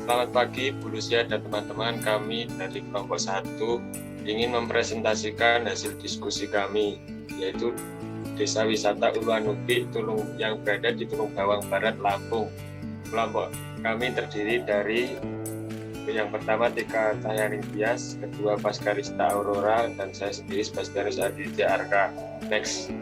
Selamat pagi Bu Lucia dan teman-teman, kami dari kelompok 1 ingin mempresentasikan hasil diskusi kami, yaitu Desa Wisata Uluwanuki yang berada di Tulung Bawang Barat, Lampung. Kelompok kami terdiri dari yang pertama Tika Cahyani Tias, kedua Paskarista Aurora, dan saya sendiri Sebastianus Aditya Arka. Next.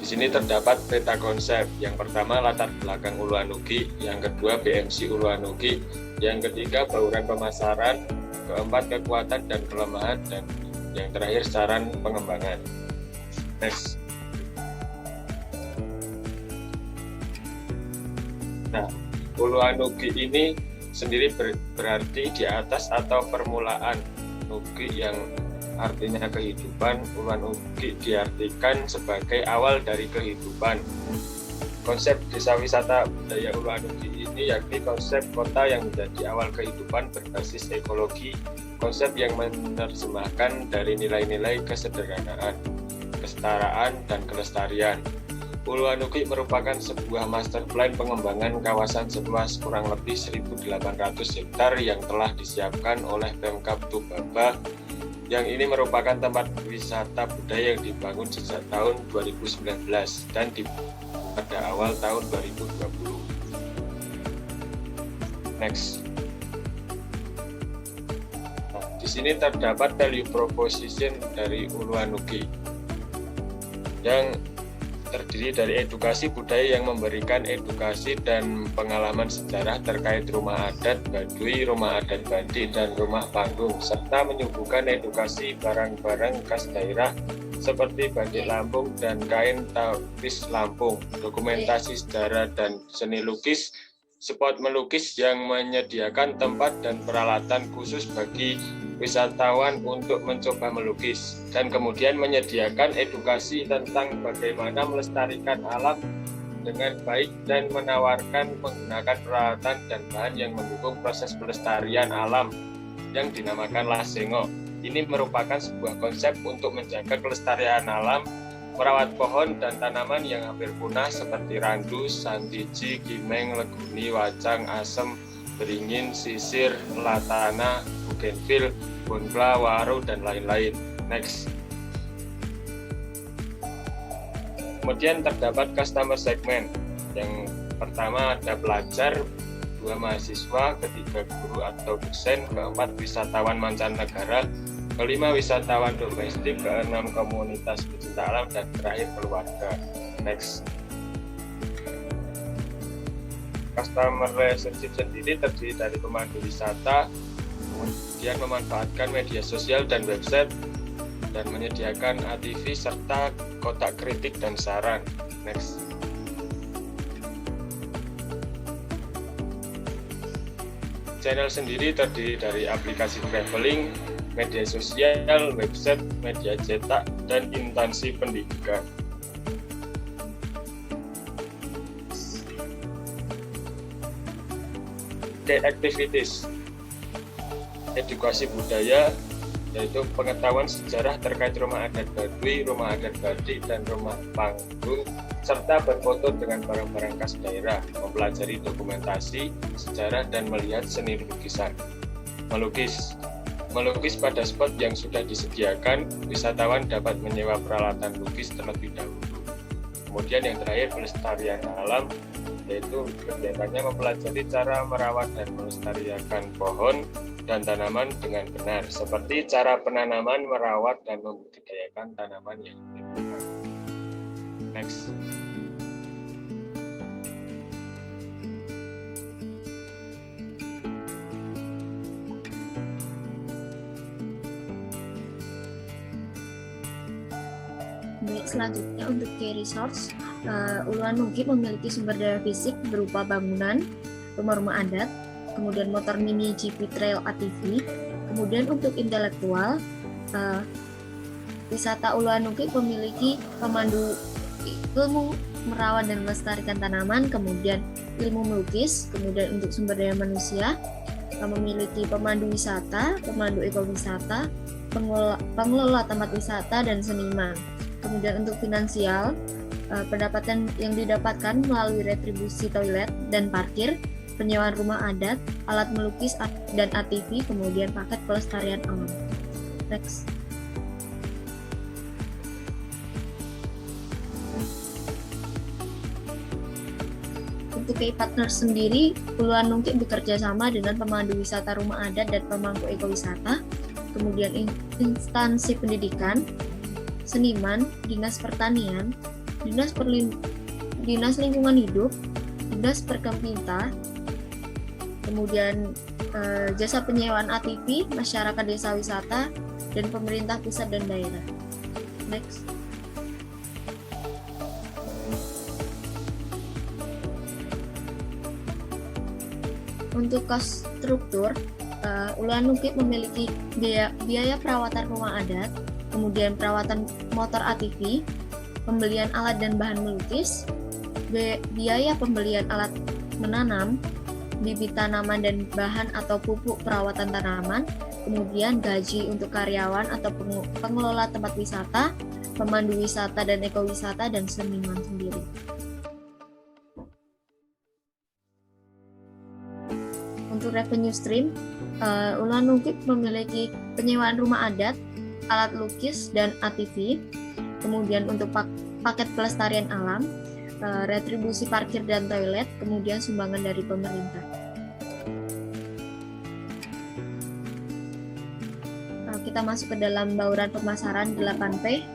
Di sini terdapat peta konsep. Yang pertama latar belakang Uluwanuki, yang kedua BMC Uluwanuki, yang ketiga bauran pemasaran, keempat kekuatan dan kelemahan, dan yang terakhir saran pengembangan. Next. Nah, Uluwanuki ini sendiri berarti di atas atau permulaan. Nuki yang artinya kehidupan, Uluwanuki diartikan sebagai awal dari kehidupan. Konsep desa wisata budaya Uluwanuki ini yakni konsep kota yang menjadi awal kehidupan berbasis ekologi, konsep yang menerjemahkan dari nilai-nilai kesederhanaan, kesetaraan, dan kelestarian. Uluwanuki merupakan sebuah master plan pengembangan kawasan seluas kurang lebih 1.800 hektar yang telah disiapkan oleh Pemkab Tubaba, yang ini merupakan tempat wisata budaya yang dibangun sejak tahun 2019 dan pada awal tahun 2020. Next. Nah, di sini terdapat value proposition dari Uluwanuki yang terdiri dari edukasi budaya yang memberikan edukasi dan pengalaman sejarah terkait rumah adat Baduy, rumah adat Badik, dan rumah panggung, serta menyuguhkan edukasi barang-barang khas daerah seperti batik Lampung dan kain tapis Lampung, dokumentasi sejarah dan seni lukis, spot melukis yang menyediakan tempat dan peralatan khusus bagi wisatawan untuk mencoba melukis, dan kemudian menyediakan edukasi tentang bagaimana melestarikan alam dengan baik dan menawarkan menggunakan peralatan dan bahan yang mendukung proses pelestarian alam yang dinamakan Lasengo. Ini merupakan sebuah konsep untuk menjaga kelestarian alam, merawat pohon dan tanaman yang hampir punah seperti randu, santiji, kimeng, leguni, wacang, asem, beringin, sisir, latana, bugenvil, bonpla, waru, dan lain-lain. Next. Kemudian terdapat customer segment. Yang pertama ada pelajar, dua mahasiswa, ketiga guru atau dosen, keempat wisatawan mancanegara, kelima wisatawan domestik, keenam komunitas pecinta alam, dan terakhir keluarga. Next. Customer relationship sendiri terdiri dari pemandu wisata, kemudian memanfaatkan media sosial dan website, dan menyediakan ATV serta kotak kritik dan saran. Next. Channel sendiri terdiri dari aplikasi traveling, media sosial, website, media cetak, dan instansi pendidikan. Activities. Edukasi budaya, yaitu pengetahuan sejarah terkait rumah adat Baduy, rumah adat Badik, dan rumah panggung, serta berfoto dengan barang-barang khas daerah, mempelajari dokumentasi, sejarah, dan melihat seni lukisan. Melukis pada spot yang sudah disediakan, wisatawan dapat menyewa peralatan lukis terlebih dahulu. Kemudian yang terakhir, pelestarian alam, yaitu kegiatannya mempelajari cara merawat dan melestarikan pohon dan tanaman dengan benar, seperti cara penanaman, merawat, dan membudidayakan tanaman yang dibutuhkan. Next. Baik, selanjutnya untuk key resource, Uluwanuki memiliki sumber daya fisik berupa bangunan, rumah-rumah adat, kemudian motor mini GP Trail ATV. Kemudian untuk intelektual, wisata Uluwanuki memiliki pemandu ilmu merawat dan melestarikan tanaman, kemudian ilmu melukis, kemudian untuk sumber daya manusia, memiliki pemandu wisata, pemandu ekowisata, pengelola tempat wisata, dan seniman. Kemudian untuk finansial, Pendapatan yang didapatkan melalui retribusi toilet dan parkir, penyewaan rumah adat, alat melukis dan ATV, kemudian paket pelestarian alam. Next. Untuk KI Partners sendiri, Uluan Nungki bekerja sama dengan pemandu wisata rumah adat dan pemangku ekowisata, kemudian instansi pendidikan, seniman, dinas pertanian, dinas lingkungan hidup, dinas perkempita, kemudian jasa penyewaan ATV, masyarakat desa wisata, dan pemerintah pusat dan daerah. Next. Untuk cost struktur, Uluan Nungki memiliki biaya perawatan rumah adat, kemudian perawatan motor ATV, pembelian alat dan bahan melukis, biaya pembelian alat menanam, bibit tanaman dan bahan atau pupuk perawatan tanaman, kemudian gaji untuk karyawan atau pengelola tempat wisata, pemandu wisata dan ekowisata, dan seniman sendiri. Untuk revenue stream, Uluan Nungki memiliki penyewaan rumah adat, alat lukis dan ATV, kemudian untuk paket pelestarian alam, retribusi parkir dan toilet, kemudian sumbangan dari pemerintah. Kita masuk ke dalam bauran pemasaran 8P.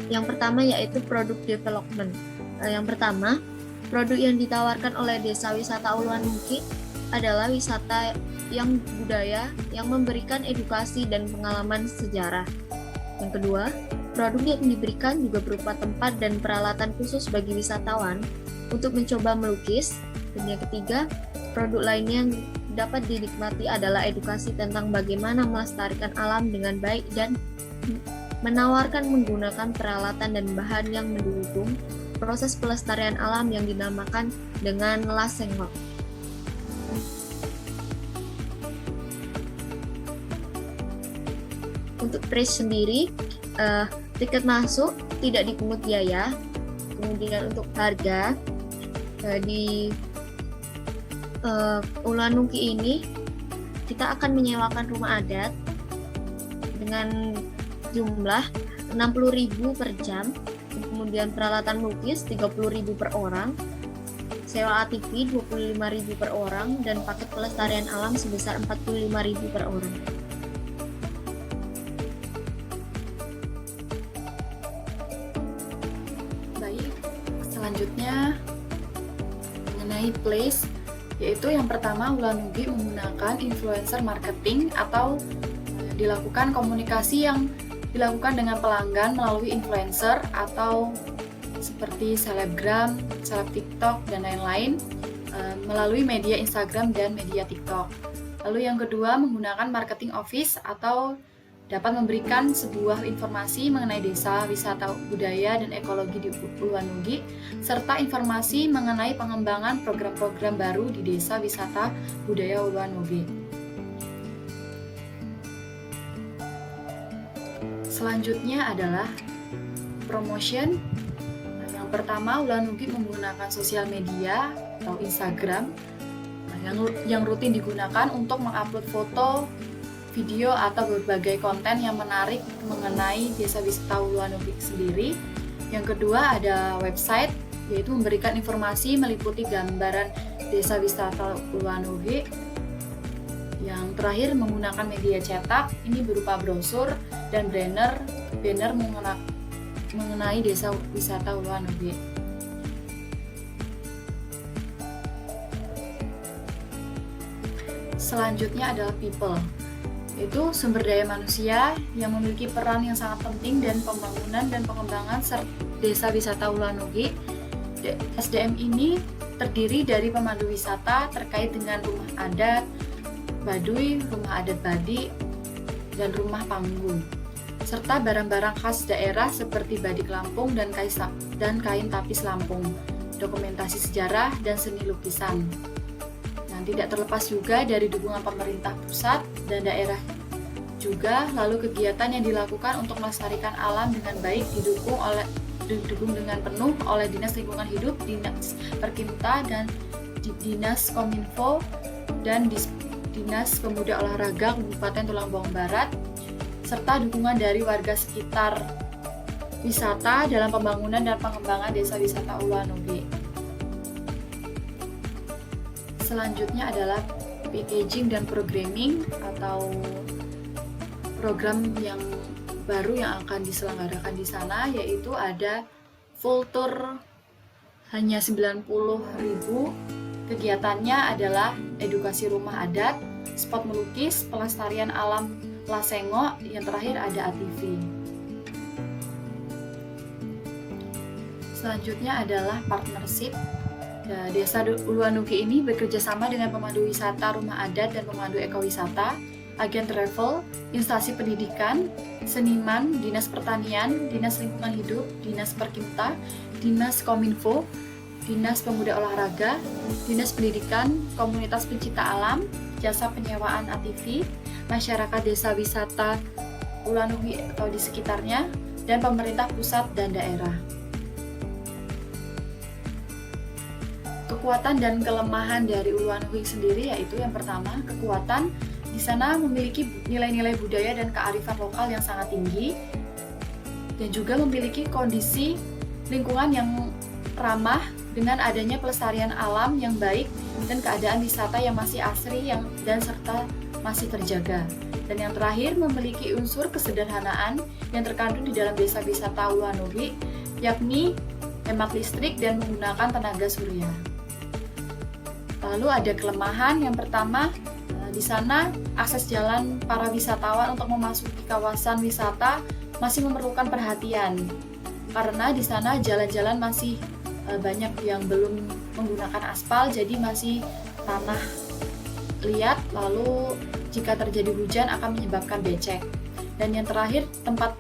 Yang pertama yaitu produk development. Yang pertama, produk yang ditawarkan oleh Desa Wisata Uluan Nungki adalah wisata yang budaya yang memberikan edukasi dan pengalaman sejarah. Yang kedua, produk yang diberikan juga berupa tempat dan peralatan khusus bagi wisatawan untuk mencoba melukis. Dan yang ketiga, produk lainnya yang dapat dinikmati adalah edukasi tentang bagaimana melestarikan alam dengan baik dan menawarkan menggunakan peralatan dan bahan yang mendukung proses pelestarian alam yang dinamakan dengan lasenglok. Untuk price sendiri, tiket masuk tidak dipungut biaya. Kemudian untuk harga di Uluan Nungki ini kita akan menyewakan rumah adat dengan jumlah 60.000 per jam, kemudian peralatan lukis 30.000 per orang, sewa ATV 25.000 per orang, dan paket pelestarian alam sebesar 45.000 per orang. Baik, selanjutnya mengenai place, yaitu yang pertama Uluan Nungki menggunakan influencer marketing atau dilakukan komunikasi yang dilakukan dengan pelanggan melalui influencer atau seperti selebgram, seleb TikTok, dan lain-lain melalui media Instagram dan media TikTok. Lalu yang kedua, menggunakan marketing office atau dapat memberikan sebuah informasi mengenai desa, wisata budaya, dan ekologi di Uluan Nungki, serta informasi mengenai pengembangan program-program baru di desa, wisata budaya Uluan Nungki. Selanjutnya adalah promotion. Yang pertama, Uluan Nungki menggunakan sosial media atau Instagram yang rutin digunakan untuk mengupload foto, video, atau berbagai konten yang menarik mengenai desa wisata Uluan Nungki sendiri. Yang kedua ada website, yaitu memberikan informasi meliputi gambaran desa wisata Uluan Nungki. Yang terakhir menggunakan media cetak, ini berupa brosur dan banner mengenai desa wisata Uluan Nungki. Selanjutnya adalah people, yaitu sumber daya manusia yang memiliki peran yang sangat penting dan pembangunan dan pengembangan desa wisata Uluan Nungki. SDM ini terdiri dari pemandu wisata terkait dengan rumah adat Baduy, rumah adat Badi, dan rumah panggung, serta barang-barang khas daerah seperti badik Lampung dan kain tapis Lampung, dokumentasi sejarah, dan seni lukisan. Dan tidak terlepas juga dari dukungan pemerintah pusat dan daerah juga, lalu kegiatan yang dilakukan untuk melestarikan alam dengan baik didukung oleh didukung dengan penuh oleh Dinas Lingkungan Hidup, Dinas Perkimta, dan Dinas Kominfo, dan Dinas Pemuda Olahraga Kabupaten Tulang Bawang Barat, serta dukungan dari warga sekitar wisata dalam pembangunan dan pengembangan desa wisata Uluwanoge. Selanjutnya adalah packaging dan programming atau program yang baru yang akan diselenggarakan di sana, yaitu ada full tour hanya 90.000. Kegiatannya adalah edukasi rumah adat, spot melukis, pelestarian alam Lasengo, yang terakhir ada ATV. Selanjutnya adalah partnership. Desa Uluwanoge ini bekerja sama dengan pemandu wisata rumah adat dan pemandu ekowisata, agen travel, instansi pendidikan, seniman, dinas pertanian, dinas lingkungan hidup, dinas perkimta, dinas kominfo, dinas pemuda olahraga, dinas pendidikan, komunitas pencinta alam, jasa penyewaan ATV, masyarakat desa wisata Uluwanoge atau di sekitarnya, dan pemerintah pusat dan daerah. Kekuatan dan kelemahan dari Uluwanoge sendiri yaitu yang pertama, kekuatan di sana memiliki nilai-nilai budaya dan kearifan lokal yang sangat tinggi, dan juga memiliki kondisi lingkungan yang ramah dengan adanya pelestarian alam yang baik dan keadaan wisata yang masih asri dan serta masih terjaga. Dan yang terakhir, memiliki unsur kesederhanaan yang terkandung di dalam desa wisata Uluwanoge, yakni hemat listrik dan menggunakan tenaga surya. Lalu ada kelemahan, yang pertama, di sana akses jalan para wisatawan untuk memasuki kawasan wisata masih memerlukan perhatian, karena di sana jalan-jalan masih banyak yang belum menggunakan aspal, jadi masih tanah liat, lalu jika terjadi hujan akan menyebabkan becek. Dan yang terakhir, tempat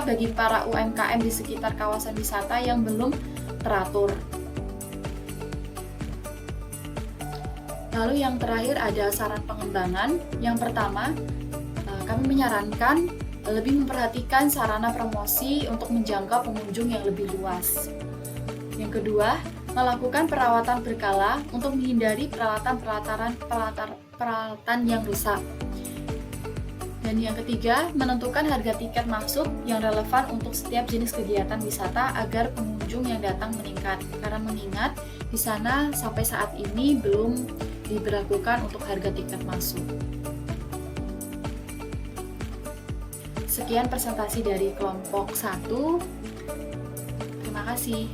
bagi para UMKM di sekitar kawasan wisata yang belum teratur. Lalu yang terakhir ada saran pengembangan. Yang pertama, kami menyarankan lebih memperhatikan sarana promosi untuk menjangkau pengunjung yang lebih luas. Yang kedua, melakukan perawatan berkala untuk menghindari peralatan yang rusak. Dan yang ketiga, menentukan harga tiket masuk yang relevan untuk setiap jenis kegiatan wisata agar pengunjung yang datang meningkat. Karena mengingat di sana sampai saat ini belum diberlakukan untuk harga tiket masuk. Sekian presentasi dari kelompok 1. Terima kasih.